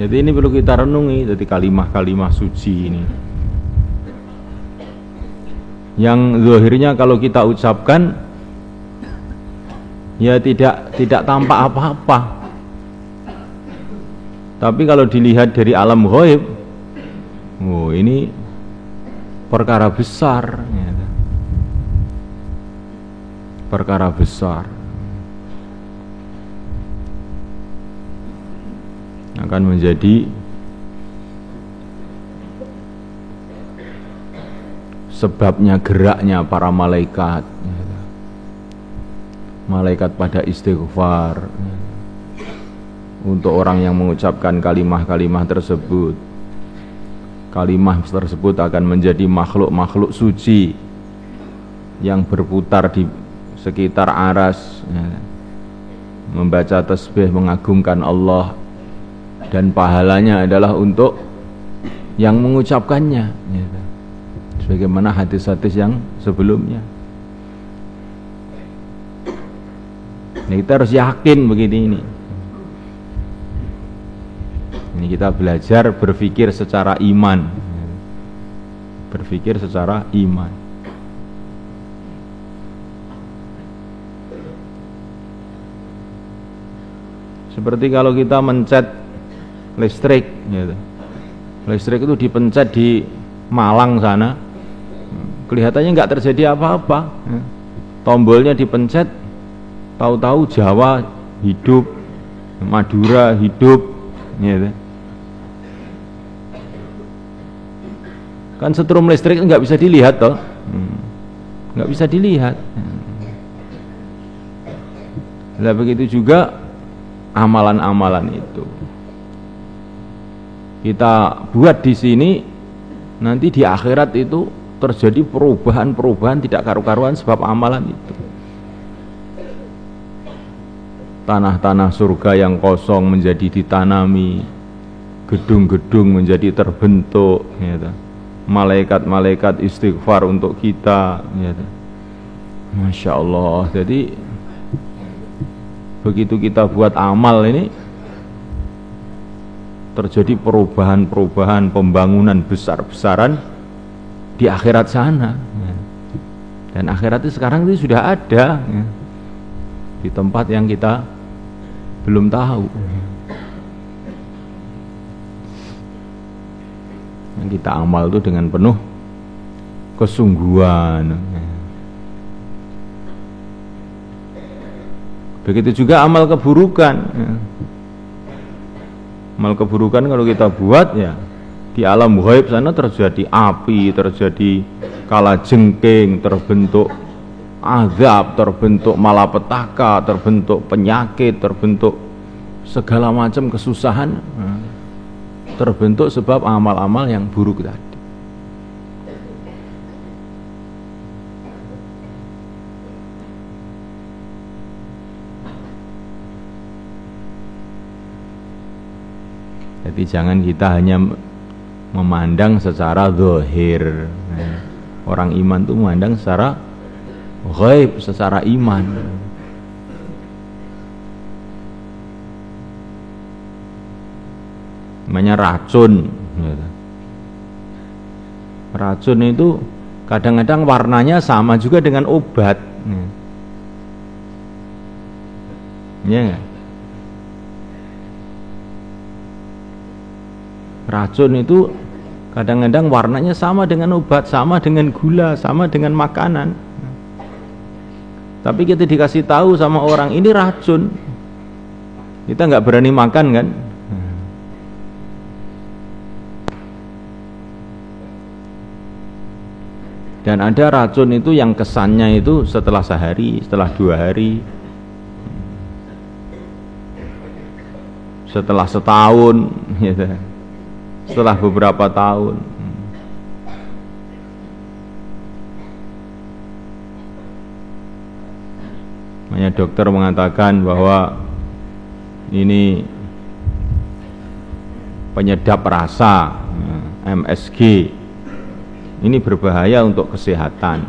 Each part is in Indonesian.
Jadi ini perlu kita renungi, jadi kalimah-kalimah suci ini. Yang zahirnya kalau kita ucapkan ya tidak tampak apa-apa. Tapi kalau dilihat dari alam ghaib, oh ini perkara besar, ya. Perkara besar. Akan menjadi sebabnya geraknya para malaikat, malaikat pada istighfar untuk orang yang mengucapkan kalimah-kalimah tersebut. Kalimah tersebut akan menjadi makhluk-makhluk suci yang berputar di sekitar aras, membaca tasbih mengagungkan Allah, dan pahalanya adalah untuk yang mengucapkannya, sebagaimana hadis-hadis yang sebelumnya. Nah, kita harus yakin begini ini. Ini kita belajar berpikir secara iman, berpikir secara iman. Seperti kalau kita mencet listrik, gitu. Listrik itu dipencet di Malang sana, kelihatannya nggak terjadi apa-apa. Tombolnya dipencet, tahu-tahu Jawa hidup, Madura hidup, gitu. Kan setrum listrik nggak bisa dilihat toh, nggak bisa dilihat. Nah, begitu juga amalan-amalan itu. Kita buat di sini, nanti di akhirat itu terjadi perubahan-perubahan tidak karu-karuan sebab amalan itu. Tanah-tanah surga yang kosong menjadi ditanami, gedung-gedung menjadi terbentuk, gitu. Malaikat-malaikat istighfar untuk kita, gitu. Masya Allah. Jadi begitu kita buat amal ini, terjadi perubahan-perubahan, pembangunan besar-besaran di akhirat sana. Dan akhirat itu sekarang itu sudah ada, di tempat yang kita belum tahu. Yang kita amal itu dengan penuh kesungguhan. Begitu juga amal keburukan. Amal keburukan kalau kita buat, ya di alam ghaib sana terjadi api, terjadi kalajengking, terbentuk azab, terbentuk malapetaka, terbentuk penyakit, terbentuk segala macam kesusahan, terbentuk sebab amal-amal yang buruk tadi. Jadi jangan kita hanya memandang secara zahir. Orang iman itu memandang secara ghaib, secara iman. Namanya racun. Racun itu kadang-kadang warnanya sama juga dengan obat. Ya enggak? Racun itu kadang-kadang warnanya sama dengan obat, sama dengan gula, sama dengan makanan. Tapi kita dikasih tahu sama orang ini racun, kita nggak berani makan kan? Dan ada racun itu yang kesannya itu setelah sehari, setelah 2 hari, setelah setahun, gitu. Setelah beberapa tahun. Makanya dokter mengatakan bahwa ini penyedap rasa, MSG, ini berbahaya untuk kesehatan.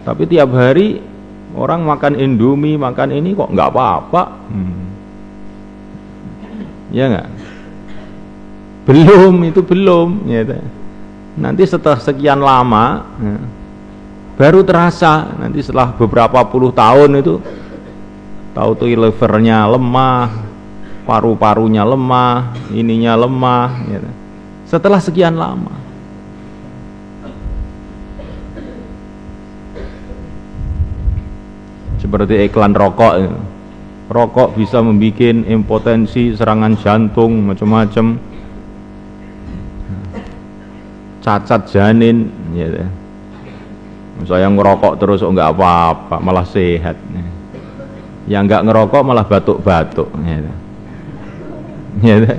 Tapi tiap hari orang makan Indomie, makan ini kok nggak apa-apa. Ya enggak? Belum, itu belum ya. Nanti setelah sekian lama ya, baru terasa. Nanti setelah beberapa puluh tahun itu tahu tuh livernya lemah, paru-parunya lemah, ininya lemah ya. Setelah sekian lama. Seperti iklan rokok ya. Rokok bisa membuat impotensi, serangan jantung, macam-macam, cacat janin ya. Saya ngerokok terus enggak apa-apa, malah sehat. Yang enggak ngerokok malah batuk-batuk ya. Ya.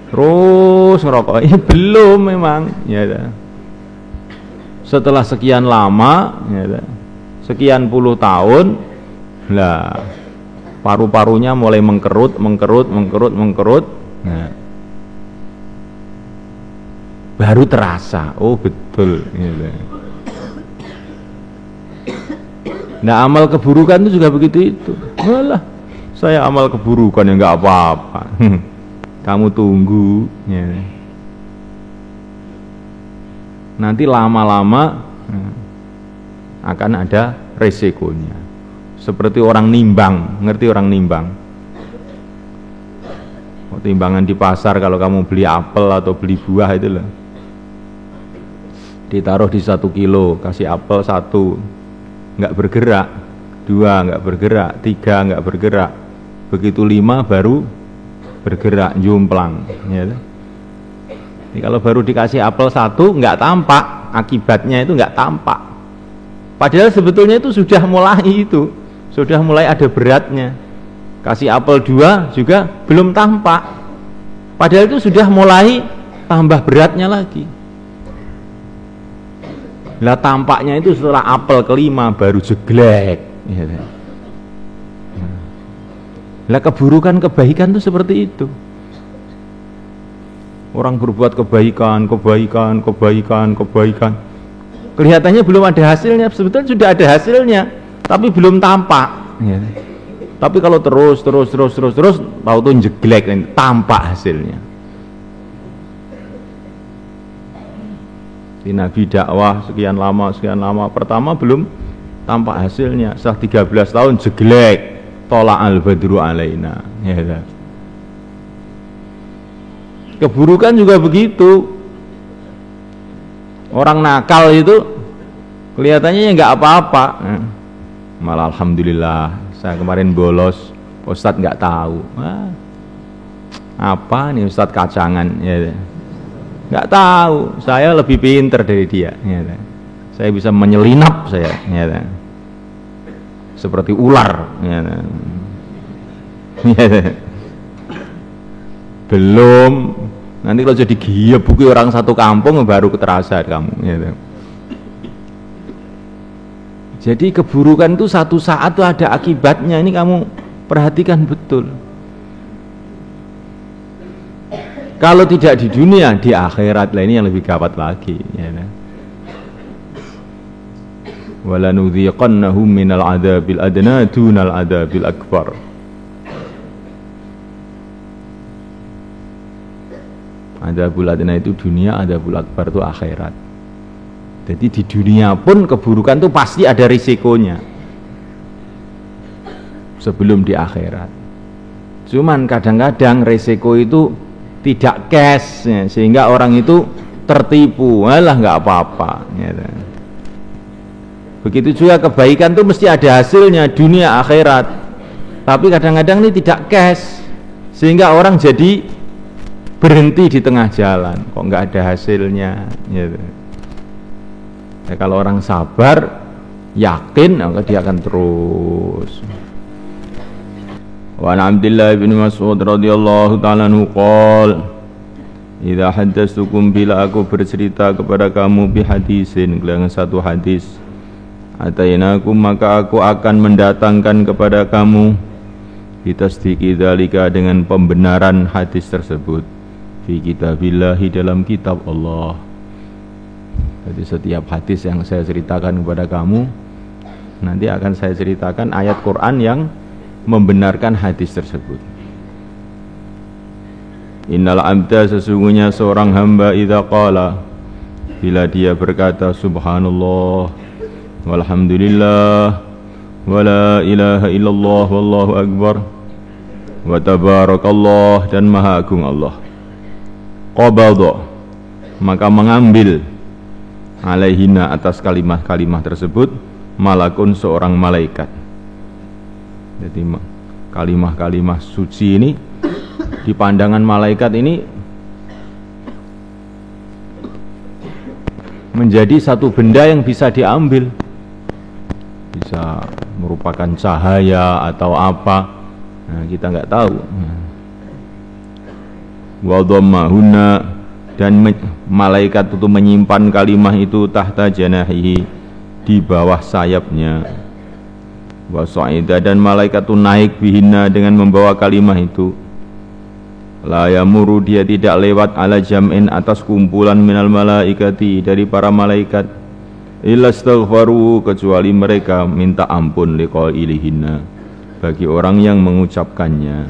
Terus ngerokok ini belum memang ya. Setelah sekian lama ya, sekian puluh tahun lah paru-parunya mulai mengkerut. Nah, baru terasa, oh betul gitu. Nah, amal keburukan itu juga begitu itu. Walah, saya amal keburukan ya enggak apa-apa. Kamu tunggu ya. Nanti lama-lama akan ada resikonya. Seperti orang nimbang, ngerti orang nimbang? Timbangan di pasar kalau kamu beli apel atau beli buah itu loh, ditaruh di 1 kilo, kasih apel 1 nggak bergerak, 2 nggak bergerak, 3 nggak bergerak, begitu 5 baru bergerak, jumplang ya. Jadi kalau baru dikasih apel 1 nggak tampak, akibatnya itu nggak tampak, padahal sebetulnya itu sudah mulai ada beratnya. Kasih apel 2 juga belum tampak, padahal itu sudah mulai tambah beratnya lagi. Lah tampaknya itu setelah apel ke-5 baru jeglek ya. Lah keburukan kebaikan itu seperti itu. Orang berbuat kebaikan, kelihatannya belum ada hasilnya, sebetulnya sudah ada hasilnya tapi belum tampak ya. Tapi kalau terus tahu tuh jeglek, tampak hasilnya. Di Nabi dakwah sekian lama, pertama belum tampak hasilnya, setelah 13 tahun jeglek, tolak al-badru alaina ya. Keburukan juga begitu. Orang nakal itu kelihatannya nggak apa-apa, malah alhamdulillah saya kemarin bolos, Ustadz nggak tahu. Apa nih Ustadz kacangan ya. Nggak tahu, saya lebih pinter dari dia ya. Saya bisa menyelinap saya ya. Seperti ular ya. Belum, nanti kalau jadi gebuki orang satu kampung baru terasa kamu ya. Jadi keburukan itu satu saat tuh ada akibatnya, ini kamu perhatikan betul. Kalau tidak di dunia, di akhirat lah, ini yang lebih gawat lagi ya. Walanudhiqannahum minal adzabil adna dunal adzabil akbar. Adzabul adna itu dunia, adzabul akbar itu akhirat. Jadi di dunia pun keburukan itu pasti ada risikonya sebelum di akhirat. Cuman kadang-kadang risiko itu tidak cash ya, sehingga orang itu tertipu, alah nggak apa-apa ya. Begitu juga kebaikan itu mesti ada hasilnya dunia akhirat. Tapi kadang-kadang ini tidak cash, sehingga orang jadi berhenti di tengah jalan, kok nggak ada hasilnya ya. Ya, kalau orang sabar, yakin, maka dia akan terus. Wa an Abdullah bin Mas'ud radhiyallahu ta'ala anhu qala, idza haddatsukum, bila aku bercerita kepada kamu bi hadisin, dengan satu hadis, atainakum, maka aku akan mendatangkan kepada kamu bitasdiqi dzalika, dengan pembenaran hadis tersebut, fi kitabillahi, dalam kitab Allah. Jadi setiap hadis yang saya ceritakan kepada kamu, nanti akan saya ceritakan ayat Quran yang membenarkan hadis tersebut. Innal abda, sesungguhnya seorang hamba, idza qala, bila dia berkata subhanallah walhamdulillah wala ilaha illallah wallahu akbar wa tabarakallah, dan maha agung Allah, qabadha, maka mengambil alaihina, atas kalimah-kalimah tersebut, malakun, seorang malaikat. Jadi kalimah-kalimah suci ini di pandangan malaikat ini menjadi satu benda yang bisa diambil, bisa merupakan cahaya atau apa, nah, kita nggak tahu. Wa dhammahunna, dan malaikat itu menyimpan kalimah itu tahta janahihi, di bawah sayapnya. Wa sa'ida, dan malaikat itu naik bihinna, dengan membawa kalimah itu. La yamuru, dia tidak lewat ala jam'in, atas kumpulan minal malaikati, dari para malaikat, illa astaghfaru, kecuali mereka minta ampun liqailihinna, bagi orang yang mengucapkannya.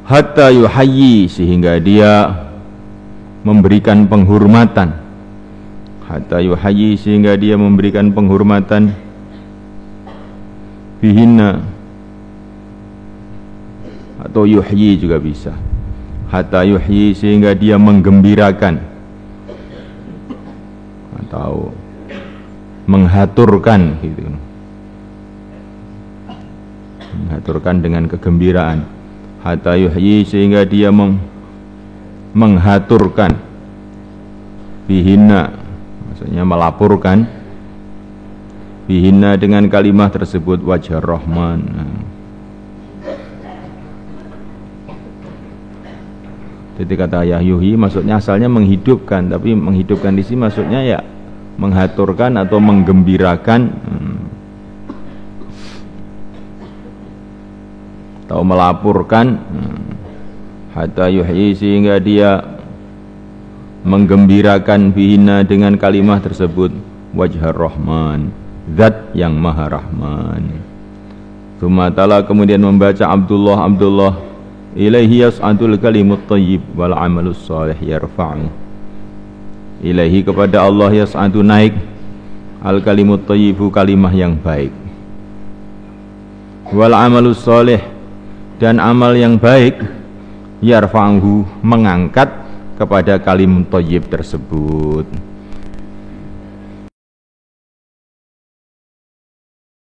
Hatta yuhayyi, sehingga dia memberikan penghormatan. Hatta yuhayyi, sehingga dia memberikan penghormatan bihinna, atau yuhyi juga bisa. Hatta yuhyi, sehingga dia menggembirakan atau menghaturkan gitu. Menghaturkan dengan kegembiraan. Hatta yuhyi, sehingga dia menghaturkan bihinna, maksudnya melaporkan bihinna, dengan kalimah tersebut, wajah Rahman. Jadi kata Yahyuhi maksudnya asalnya menghidupkan, tapi menghidupkan di sini maksudnya ya menghaturkan atau menggembirakan, atau melaporkan. Hatta yuhyi, sehingga dia menggembirakan bihina, dengan kalimah tersebut, wajhar Rahman, zat yang maha Rahman. Tsumma kemudian membaca Abdullah, ilaihi yas'adul kalimut thayyib wal amalus salih yarfa'u. Ilaihi, kepada Allah, yas'adu, naik, al kalimut thayyibu, kalimah yang baik, wal amalus salih, dan amal yang baik, yarfa'u, mengangkat kepada kalimut thayyib tersebut.